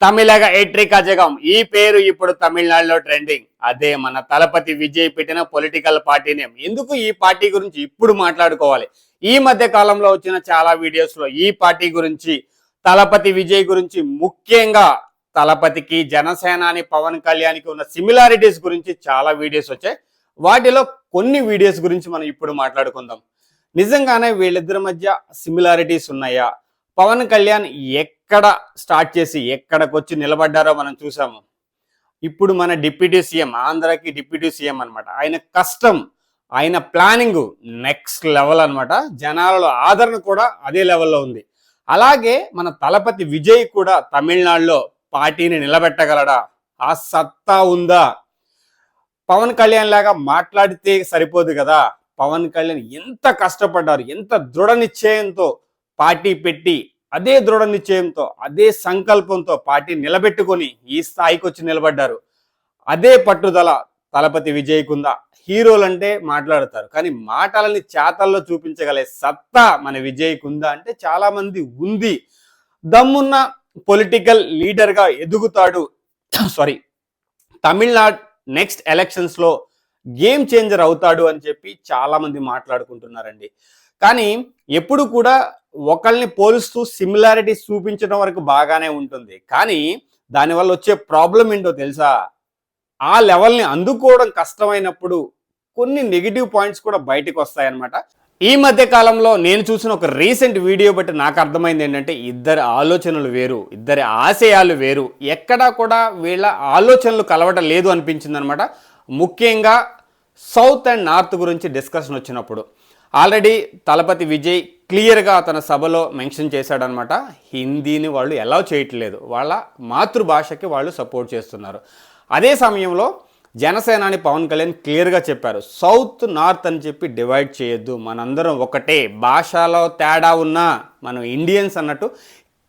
తమిళగ ఎట్రికా జగం ఈ పేరు ఇప్పుడు తమిళనాడులో ట్రెండింగ్. అదే మన తలపతి విజయ్ పెట్టిన పొలిటికల్ పార్టీ నేమ్. ఎందుకు ఈ పార్టీ గురించి ఇప్పుడు మాట్లాడుకోవాలి? ఈ మధ్య కాలంలో వచ్చిన చాలా వీడియోస్ లో ఈ పార్టీ గురించి, తలపతి విజయ్ గురించి, ముఖ్యంగా తలపతికి జనసేనాని పవన్ కళ్యాణ్కి ఉన్న సిమిలారిటీస్ గురించి చాలా వీడియోస్ వచ్చాయి. వాటిలో కొన్ని వీడియోస్ గురించి మనం ఇప్పుడు మాట్లాడుకుందాం. నిజంగానే వీళ్ళిద్దరి మధ్య సిమిలారిటీస్ ఉన్నాయా? పవన్ కళ్యాణ్ ఎక్కడ స్టార్ట్ చేసి ఎక్కడికొచ్చి నిలబడ్డారో మనం చూసాము. ఇప్పుడు మన డిప్యూటీ సీఎం, ఆంధ్రాకి డిప్యూటీ సీఎం అనమాట. ఆయన కష్టం, ఆయన ప్లానింగ్ నెక్స్ట్ లెవెల్ అనమాట. జనాలలో ఆదరణ కూడా అదే లెవెల్లో ఉంది. అలాగే మన తలపతి విజయ్ కూడా తమిళనాడులో పార్టీని నిలబెట్టగలడా? ఆ సత్తా ఉందా? పవన్ కళ్యాణ్ లాగా మాట్లాడితే సరిపోదు కదా. పవన్ కళ్యాణ్ ఎంత కష్టపడ్డారు, ఎంత దృఢ నిశ్చయంతో పార్టీ పెట్టి, అదే దృఢ నిశ్చయంతో, అదే సంకల్పంతో పార్టీ నిలబెట్టుకొని ఈ స్థాయికి వచ్చి నిలబడ్డారు. అదే పట్టుదల తలపతి విజయ్కుందా? హీరోలంటే మాట్లాడతారు, కానీ మాటలని చేతల్లో చూపించగలే సత్తా మన విజయ్కుందా అంటే చాలా మంది ఉంది. దమ్మున్న పొలిటికల్ లీడర్గా ఎదుగుతాడు. సారీ, తమిళనాడు నెక్స్ట్ ఎలక్షన్స్ లో గేమ్ చేంజర్ అవుతాడు అని చెప్పి చాలా మంది మాట్లాడుకుంటున్నారండి. కానీ ఎప్పుడు కూడా ఒకళ్ళని పోలుస్తూ సిమిలారిటీస్ చూపించడం వరకు బాగానే ఉంటుంది, కానీ దానివల్ల వచ్చే ప్రాబ్లం ఏంటో తెలుసా? ఆ లెవెల్ని అందుకోవడం కష్టమైనప్పుడు కొన్ని నెగిటివ్ పాయింట్స్ కూడా బయటకు వస్తాయన్నమాట. ఈ మధ్య కాలంలో నేను చూసిన ఒక రీసెంట్ వీడియో బట్టి నాకు అర్థమైంది ఏంటంటే, ఇద్దరి ఆలోచనలు వేరు, ఇద్దరి ఆశయాలు వేరు, ఎక్కడా కూడా వీళ్ళ ఆలోచనలు కలవటం లేదు అనిపించింది అనమాట. ముఖ్యంగా సౌత్ అండ్ నార్త్ గురించి డిస్కషన్ వచ్చినప్పుడు ఆల్రెడీ తలపతి విజయ్ క్లియర్గా తన సభలో మెన్షన్ చేశాడనమాట. హిందీని వాళ్ళు ఎలా చేయట్లేదు, వాళ్ళ మాతృభాషకి వాళ్ళు సపోర్ట్ చేస్తున్నారు. అదే సమయంలో జనసేనాని పవన్ కళ్యాణ్ క్లియర్గా చెప్పారు, సౌత్ నార్త్ అని చెప్పి డివైడ్ చేయొద్దు, మనందరం ఒకటే, భాషలో తేడా ఉన్నా మనం ఇండియన్స్ అన్నట్టు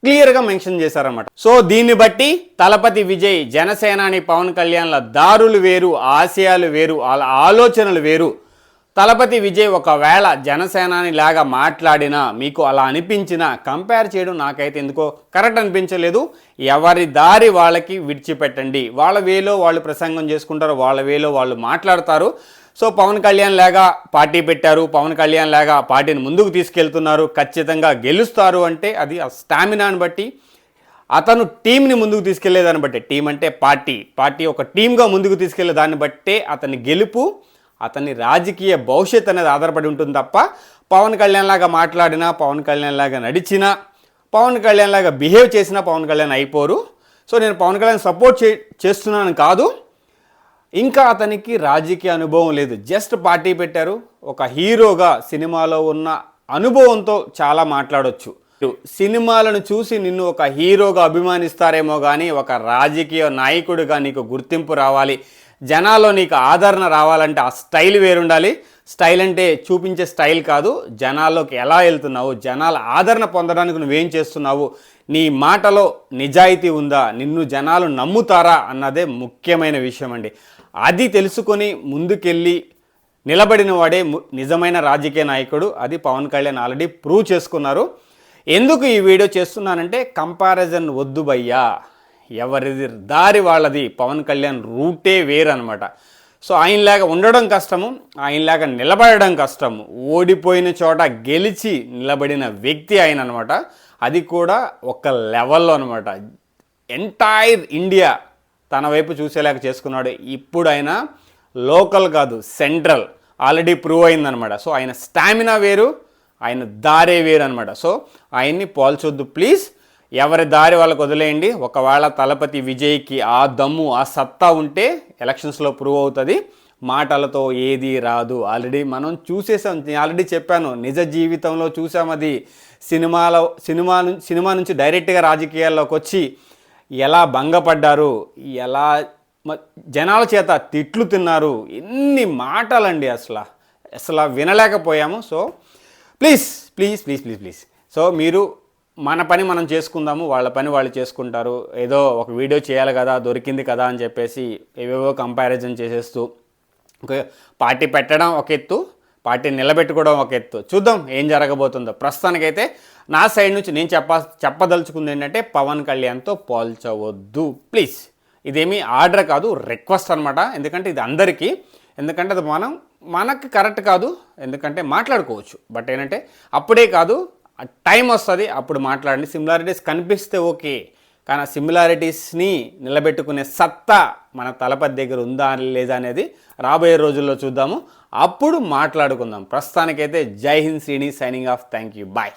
క్లియర్గా మెన్షన్ చేశారన్నమాట. సో దీన్ని బట్టి తలపతి విజయ్, జనసేనాని పవన్ కళ్యాణ్ల దారులు వేరు, ఆశయాలు వేరు, వాళ్ళ ఆలోచనలు వేరు. తలపతి విజయ్ ఒకవేళ జనసేనాని లాగా మాట్లాడినా, మీకు అలా అనిపించినా, కంపేర్ చేయడం నాకైతే ఎందుకో కరెక్ట్ అనిపించలేదు. ఎవరి దారి వాళ్ళకి విడిచిపెట్టండి. వాళ్ళ వేలో వాళ్ళు ప్రసంగం చేసుకుంటారు, వాళ్ళ వేలో వాళ్ళు మాట్లాడతారు. సో పవన్ కళ్యాణ్ లాగా పార్టీ పెట్టారు, పవన్ కళ్యాణ్ లాగా పార్టీని ముందుకు తీసుకెళ్తున్నారు, ఖచ్చితంగా గెలుస్తారు అంటే అది ఆ స్టామినాని బట్టి, అతను టీంని ముందుకు తీసుకెళ్లేదాన్ని బట్టి, టీం అంటే పార్టీ ఒక టీంగా ముందుకు తీసుకెళ్లే దాన్ని బట్టే అతని గెలుపు, అతని రాజకీయ భవిష్యత్ అనేది ఆధారపడి ఉంటుంది తప్ప, పవన్ కళ్యాణ్ లాగా మాట్లాడినా, పవన్ కళ్యాణ్ లాగా నడిచినా, పవన్ కళ్యాణ్ లాగా బిహేవ్ చేసినా పవన్ కళ్యాణ్ అయిపోరు. సో నేను పవన్ కళ్యాణ్ సపోర్ట్ చేస్తున్నాను కాదు, ఇంకా అతనికి రాజకీయ అనుభవం లేదు, జస్ట్ పార్టీ పెట్టారు. ఒక హీరోగా సినిమాలో ఉన్న అనుభవంతో చాలా మాట్లాడొచ్చు. సినిమాలను చూసి నిన్ను ఒక హీరోగా అభిమానిస్తారేమో కానీ, ఒక రాజకీయ నాయకుడిగా నీకు గుర్తింపు రావాలి, జనాల్లో నీకు ఆదరణ రావాలంటే ఆ స్టైల్ వేరుండాలి. స్టైల్ అంటే చూపించే స్టైల్ కాదు, జనాల్లోకి ఎలా వెళ్తున్నావు, జనాల ఆదరణ పొందడానికి నువ్వేం చేస్తున్నావు, నీ మాటలో నిజాయితీ ఉందా, నిన్ను జనాలు నమ్ముతారా అన్నదే ముఖ్యమైన విషయం అండి. అది తెలుసుకొని ముందుకెళ్ళి నిలబడిన వాడే నిజమైన రాజకీయ నాయకుడు. అది పవన్ కళ్యాణ్ ఆల్రెడీ ప్రూవ్ చేసుకున్నారు. ఎందుకు ఈ వీడియో చేస్తున్నానంటే, కంపారిజన్ వద్దు భయ్యా, ఎవరిది దారి వాళ్ళది. పవన్ కళ్యాణ్ రూటే వేరనమాట. సో ఆయనలాగా ఉండడం కష్టము, ఆయనలాగా నిలబడడం కష్టము. ఓడిపోయిన చోట గెలిచి నిలబడిన వ్యక్తి ఆయన అనమాట. అది కూడా ఒక లెవెల్లో అనమాట. ఎంటైర్ ఇండియా తన వైపు చూసేలాగా చేసుకున్నాడు. ఇప్పుడు ఆయన లోకల్ కాదు, సెంట్రల్, ఆల్రెడీ ప్రూవ్ అయిందనమాట. సో ఆయన స్టామినా వేరు, ఆయన దారే వేరు అనమాట. సో ఆయన్ని పోల్చొద్దు ప్లీజ్, ఎవరి దారి వాళ్ళకు వదిలేయండి. ఒకవేళ తలపతి విజయ్కి ఆ దమ్ము, ఆ సత్తా ఉంటే ఎలక్షన్స్లో ప్రూవ్ అవుతుంది. మాటలతో ఏది రాదు, ఆల్రెడీ మనం చూసేసాం. ఆల్రెడీ చెప్పాను, నిజ జీవితంలో చూసాం. అది సినిమా నుంచి డైరెక్ట్గా రాజకీయాల్లోకి వచ్చి ఎలా భంగపడ్డారు, ఎలా జనాల చేత తిట్లు తిన్నారు, ఎన్ని మాటలండి, అసలు వినలేకపోయాము. So please please please please please so మీరు మన పని మనం చేసుకుందాము, వాళ్ళ పని వాళ్ళు చేసుకుంటారు. ఏదో ఒక వీడియో చేయాలి కదా, దొరికింది కదా అని చెప్పేసి ఏవేవో కంపారిజన్ చేసేస్తూ పార్టీ పెట్టడం ఒక ఎత్తు, పార్టీని నిలబెట్టుకోవడం ఒక ఎత్తు. చూద్దాం ఏం జరగబోతుందో. ప్రస్తుతానికైతే నా సైడ్ నుంచి నేను చెప్పదలుచుకుంది ఏంటంటే పవన్ కళ్యాణ్తో పోల్చవద్దు ప్లీజ్. ఇదేమీ ఆర్డర్ కాదు, రిక్వెస్ట్ అనమాట. ఎందుకంటే ఇది అందరికీ, ఎందుకంటే అది మనకు కరెక్ట్ కాదు, ఎందుకంటే మాట్లాడుకోవచ్చు. బట్ ఏంటంటే అప్పుడే కాదు, టైం వస్తుంది అప్పుడు మాట్లాడండి. సిమిలారిటీస్ కనిపిస్తే ఓకే, కానీ ఆ సిమిలారిటీస్ని నిలబెట్టుకునే సత్తా మన తలపతి దగ్గర ఉందా లేదా అనేది రాబోయే రోజుల్లో చూద్దాము, అప్పుడు మాట్లాడుకుందాం. ప్రస్తుతానికైతే Jai Hind Srini, signing off. Thank you, bye.